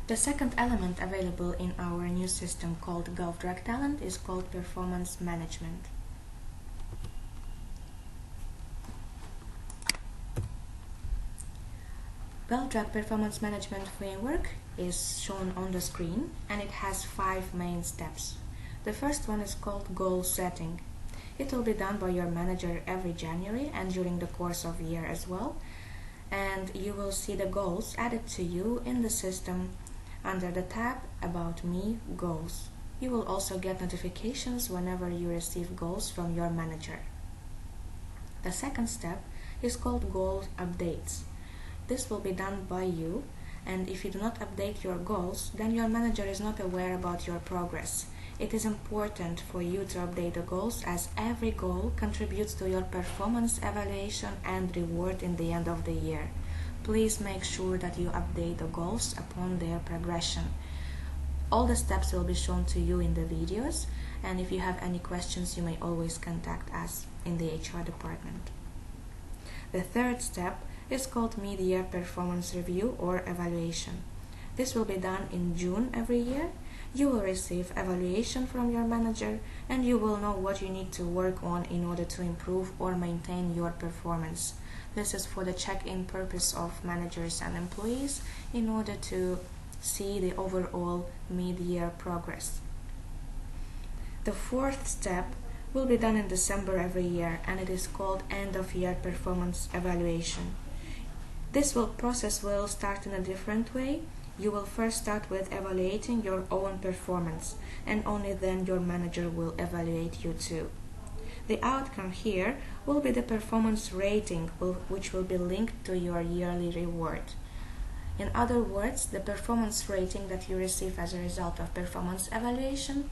The second element available in our new system called GovDrac Talent is called performance management. GovDrac Performance Management Framework is shown on the screen, and it has 5 main steps. The first one is called goal setting. It will be done by your manager every January and during the course of the year as well, and you will see the goals added to you in the system under the tab About Me Goals. You will also get notifications whenever you receive goals from your manager. The second step is called goal updates. This will be done by you, and if you do not update your goals, then your manager is not aware about your progress. It is important for you to update the goals, as every goal contributes to your performance evaluation and reward in the end of the year. Please make sure that you update the goals upon their progression. All the steps will be shown to you in the videos, and if you have any questions, you may always contact us in the HR department. The third step is called mid-year performance review or evaluation. This will be done in June every year. You will receive evaluation from your manager, and you will know what you need to work on in order to improve or maintain your performance. This is for the check-in purpose of managers and employees in order to see the overall mid-year progress. The fourth step will be done in December every year, and it is called end-of-year performance evaluation. This process will start in a different way. You will first start with evaluating your own performance, and only then your manager will evaluate you too. The outcome here will be the performance rating, which will be linked to your yearly reward. In other words, the performance rating that you receive as a result of performance evaluation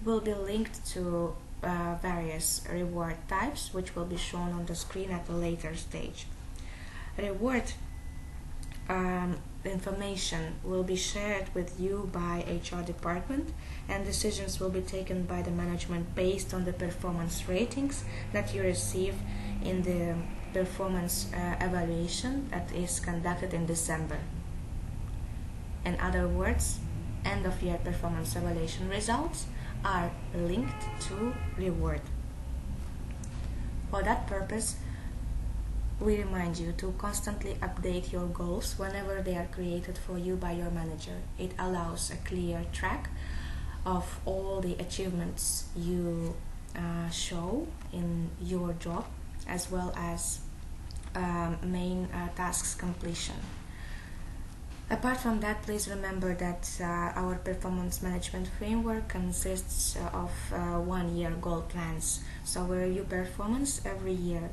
will be linked to various reward types, which will be shown on the screen at a later stage. Reward information will be shared with you by HR department, and decisions will be taken by the management based on the performance ratings that you receive in the performance evaluation that is conducted in December. In other words, end-of-year performance evaluation results are linked to reward. For that purpose, we remind you to constantly update your goals whenever they are created for you by your manager. It allows a clear track of all the achievements you show in your job, as well as main tasks completion. Apart from that, please remember that our performance management framework consists of 1-year goal plans. So we review performance every year.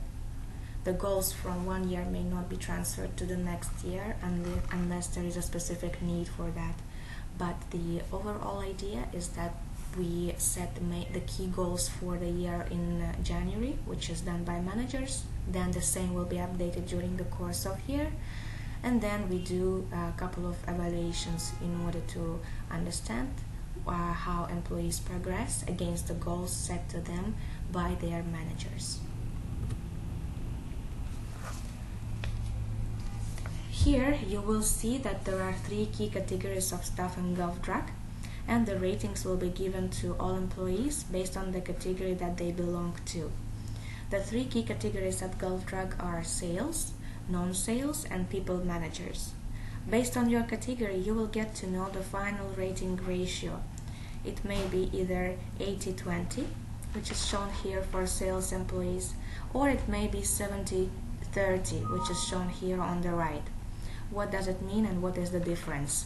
The goals from 1 year may not be transferred to the next year unless there is a specific need for that. But the overall idea is that we set the key goals for the year in January, which is done by managers. Then the same will be updated during the course of year. And then we do a couple of evaluations in order to understand how employees progress against the goals set to them by their managers. Here you will see that there are 3 key categories of staff in GovDrac, and the ratings will be given to all employees based on the category that they belong to. The 3 key categories at GovDrac are sales, non-sales, and people managers. Based on your category, you will get to know the final rating ratio. It may be either 80-20, which is shown here for sales employees, or it may be 70-30, which is shown here on the right. What does it mean and what is the difference?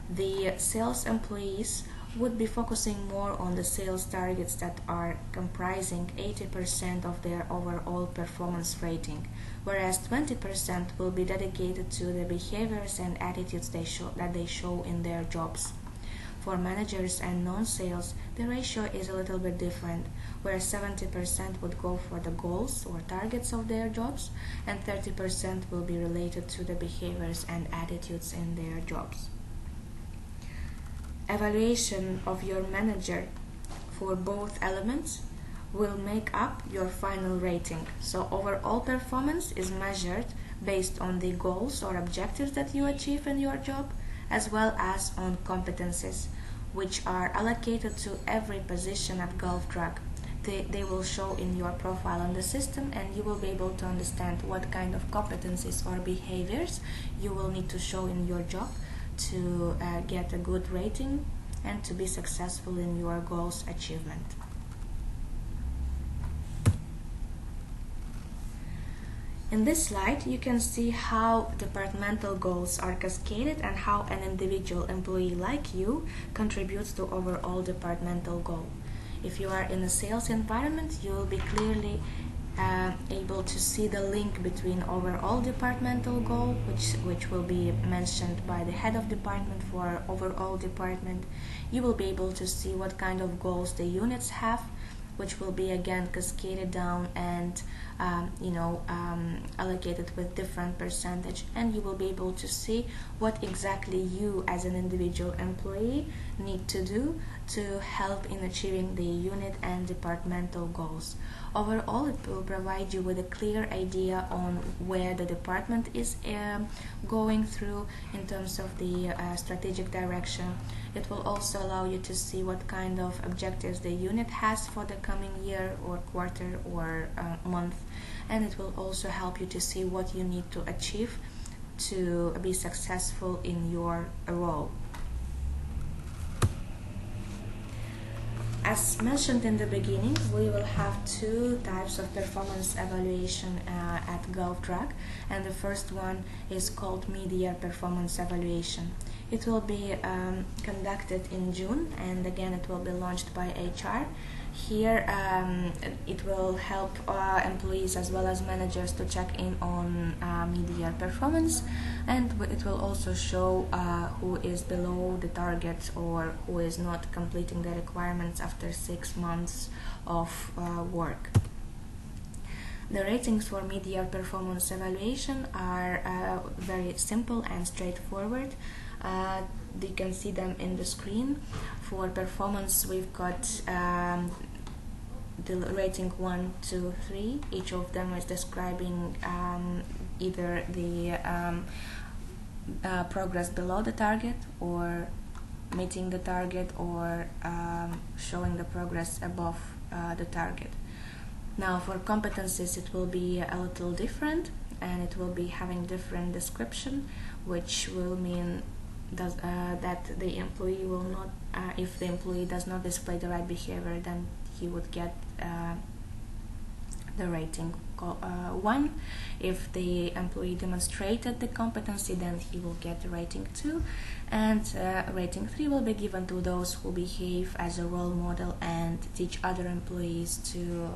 The sales employees would be focusing more on the sales targets that are comprising 80% of their overall performance rating, whereas 20% will be dedicated to the behaviors and attitudes that they show in their jobs. For managers and non-sales, the ratio is a little bit different, where 70% would go for the goals or targets of their jobs, and 30% will be related to the behaviors and attitudes in their jobs. Evaluation of your manager for both elements will make up your final rating. So overall performance is measured based on the goals or objectives that you achieve in your job, as well as on competencies, which are allocated to every position at Gulf Drug. They will show in your profile on the system, and you will be able to understand what kind of competencies or behaviors you will need to show in your job to get a good rating and to be successful in your goals achievement. In this slide, you can see how departmental goals are cascaded and how an individual employee like you contributes to overall departmental goal. If you are in a sales environment, you will be clearly able to see the link between overall departmental goal, which will be mentioned by the head of department for overall department. You will be able to see what kind of goals the units have, which will be again cascaded down and allocated with different percentage, and you will be able to see what exactly you as an individual employee need to do to help in achieving the unit and departmental goals. Overall, it will provide you with a clear idea on where the department is going through in terms of the strategic direction. It will also allow you to see what kind of objectives the unit has for the coming year or quarter or month, and it will also help you to see what you need to achieve to be successful in your role. As mentioned in the beginning, we will have two types of performance evaluation at Gulf Drug, and the first one is called mid-year performance evaluation. It will be conducted in June, and again it will be launched by HR. Here it will help employees as well as managers to check in on mid-year performance, and it will also show who is below the target or who is not completing the requirements after 6 months of work. The ratings for mid-year performance evaluation are very simple and straightforward. You can see them in the screen. For performance, we've got the rating 1, 2, 3. Each of them is describing either the progress below the target, or meeting the target, or showing the progress above the target. Now for competencies, it will be a little different, and it will be having different description, which will mean that the employee will not, if the employee does not display the right behavior, then he would get the rating 1. If the employee demonstrated the competency, then he will get the rating 2, and rating 3 will be given to those who behave as a role model and teach other employees to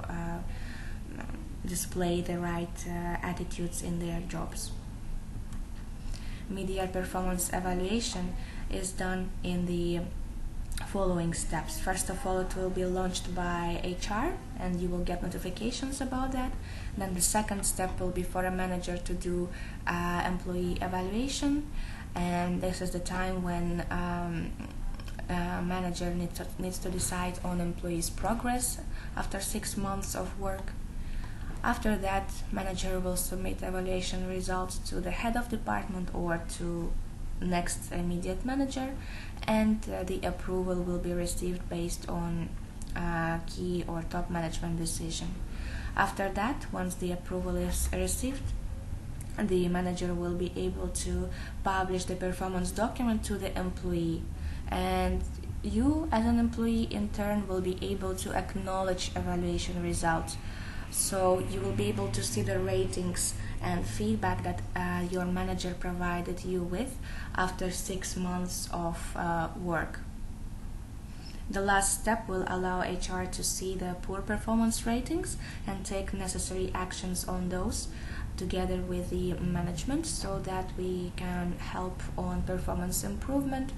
display the right attitudes in their jobs. Mid-year performance evaluation is done in the following steps. First of all, it will be launched by HR, and you will get notifications about that. Then the second step will be for a manager to do employee evaluation, and this is the time when manager needs to decide on employee's progress after 6 months of work. After that, manager will submit evaluation results to the head of department or to next immediate manager, and the approval will be received based on key or top management decision. After that, once the approval is received, the manager will be able to publish the performance document to the employee, and you as an employee in turn will be able to acknowledge evaluation results. So you will be able to see the ratings and feedback that your manager provided you with after 6 months of work. The last step will allow HR to see the poor performance ratings and take necessary actions on those together with the management, so that we can help on performance improvement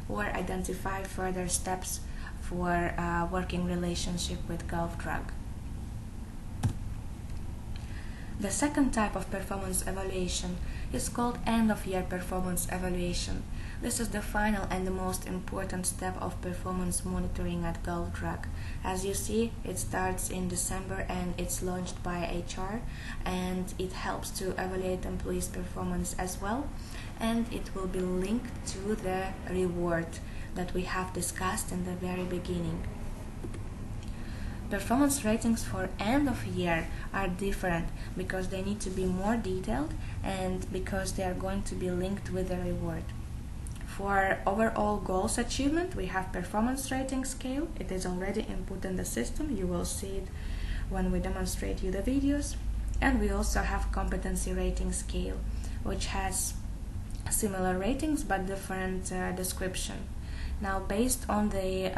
or identify further steps for working relationship with Gulf Drug. The second type of performance evaluation is called end-of-year performance evaluation. This is the final and the most important step of performance monitoring at Gulf Drug. As you see, it starts in December and it's launched by HR, and it helps to evaluate employees' performance as well. and it will be linked to the reward that we have discussed in the very beginning. Performance ratings for end of year are different because they need to be more detailed and because they are going to be linked with the reward. For overall goals achievement, we have performance rating scale. It is already input in the system. You will see it when we demonstrate you the videos. And we also have competency rating scale, which has similar ratings but different description. Now, based on the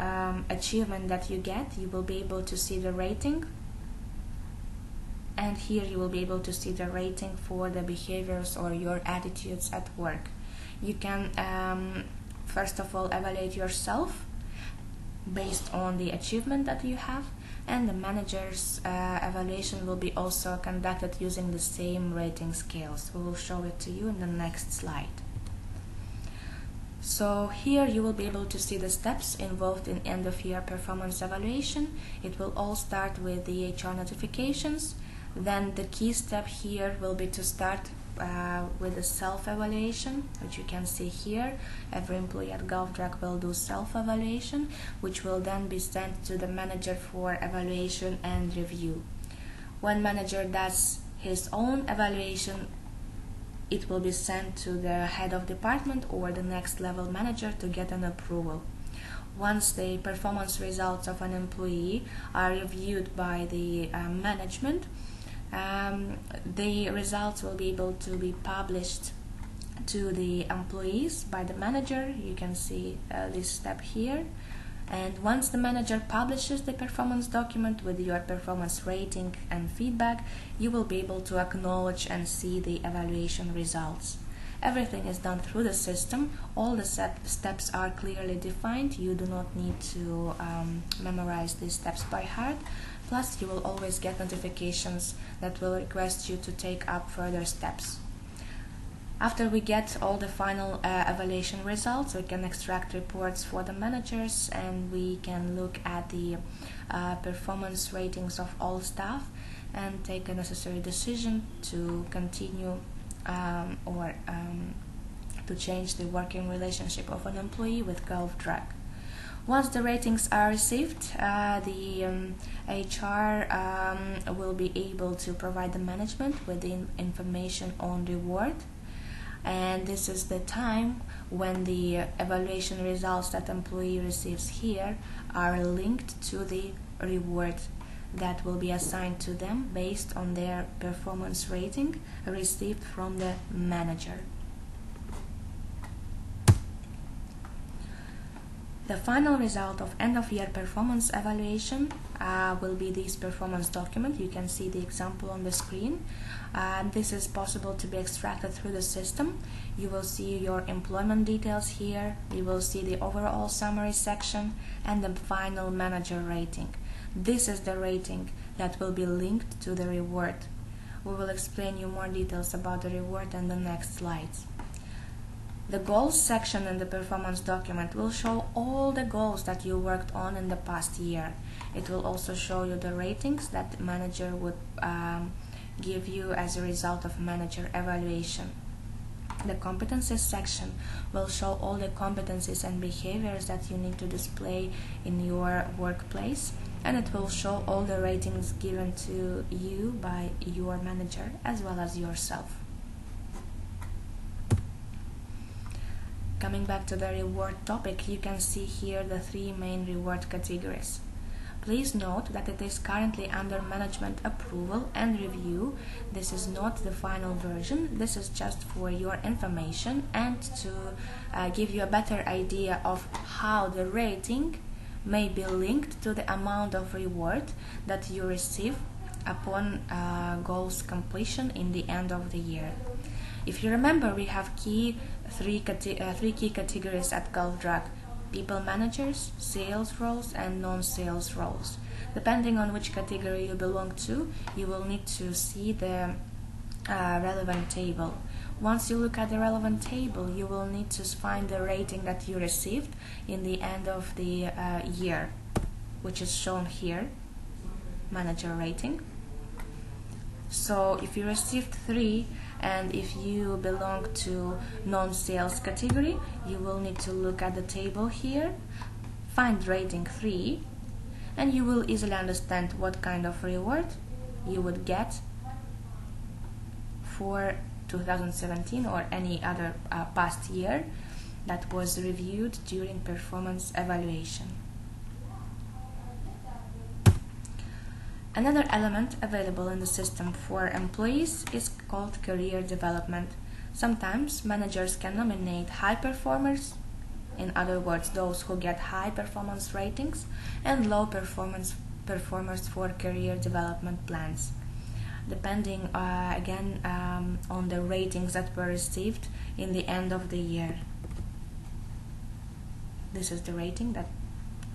achievement that you get, you will be able to see the rating, and here you will be able to see the rating for the behaviors or your attitudes at work. You can first of all evaluate yourself based on the achievement that you have, and the manager's evaluation will be also conducted using the same rating scales. We will show it to you in the next slide. So here you will be able to see the steps involved in end-of-year performance evaluation. It will all start with the HR notifications. Then the key step here will be to start with the self-evaluation, which you can see here. Every employee at GovDRAC will do self-evaluation, which will then be sent to the manager for evaluation and review. When manager does his own evaluation, it will be sent to the head of department or the next level manager to get an approval. Once the performance results of an employee are reviewed by the management, the results will be able to be published to the employees by the manager. You can see this step here. And once the manager publishes the performance document with your performance rating and feedback, you will be able to acknowledge and see the evaluation results. Everything is done through the system. All the steps are clearly defined. You do not need to memorize these steps by heart. Plus, you will always get notifications that will request you to take up further steps. After we get all the final evaluation results, we can extract reports for the managers, and we can look at the performance ratings of all staff and take a necessary decision to continue or to change the working relationship of an employee with GovDRAC. Once the ratings are received, the HR will be able to provide the management with the information on reward. And this is the time when the evaluation results that employee receives here are linked to the reward that will be assigned to them based on their performance rating received from the manager. The final result of end-of-year performance evaluation will be this performance document. You can see the example on the screen. This is possible to be extracted through the system. You will see your employment details here. You will see the overall summary section and the final manager rating. This is the rating that will be linked to the reward. We will explain you more details about the reward in the next slides. The goals section in the performance document will show all the goals that you worked on in the past year. It will also show you the ratings that the manager would give you as a result of manager evaluation. The competencies section will show all the competencies and behaviors that you need to display in your workplace, and it will show all the ratings given to you by your manager as well as yourself. Coming back to the reward topic, you can see here the three main reward categories. Please note that it is currently under management approval and review. This is not the final version. This is just for your information and to give you a better idea of how the rating may be linked to the amount of reward that you receive upon goals completion in the end of the year. If you remember, we have three key categories at GovDRAC: people managers, sales roles, and non-sales roles. Depending on which category you belong to, you will need to see the relevant table. Once you look at the relevant table, you will need to find the rating that you received in the end of the year, which is shown here, manager rating. So if you received 3, And if you belong to non-sales category, you will need to look at the table here, find rating 3, and you will easily understand what kind of reward you would get for 2017 or any other past year that was reviewed during performance evaluation. Another element available in the system for employees is called career development. Sometimes managers can nominate high performers, in other words, those who get high performance ratings, and low performers for career development plans, depending again on the ratings that were received in the end of the year. This is the rating that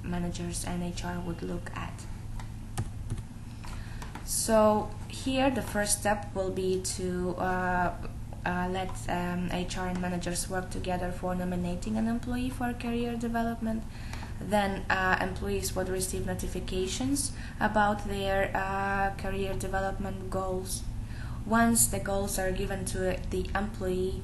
managers and HR would look at. So here the first step will be to let HR and managers work together for nominating an employee for career development. Then employees would receive notifications about their career development goals. Once the goals are given to the employee,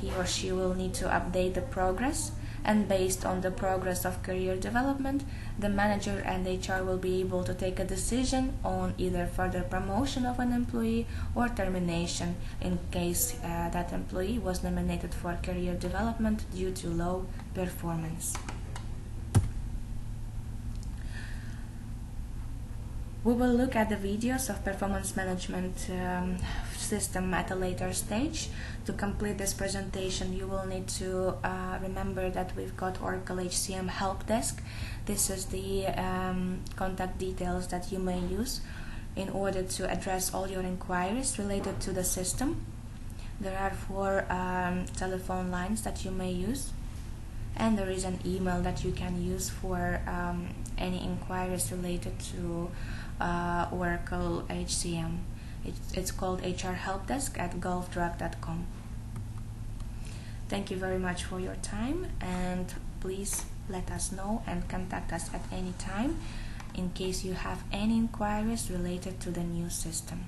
he or she will need to update the progress, and based on the progress of career development, the manager and HR will be able to take a decision on either further promotion of an employee or termination in case that employee was nominated for career development due to low performance. We will look at the videos of performance management system at a later stage. To complete this presentation, you will need to remember that we've got Oracle HCM Help Desk. This is the contact details that you may use in order to address all your inquiries related to the system. There are 4 telephone lines that you may use, and there is an email that you can use for any inquiries related to Oracle HCM. It's called hrhelpdesk@gulfdrug.com. Thank you very much for your time, and please let us know and contact us at any time in case you have any inquiries related to the new system.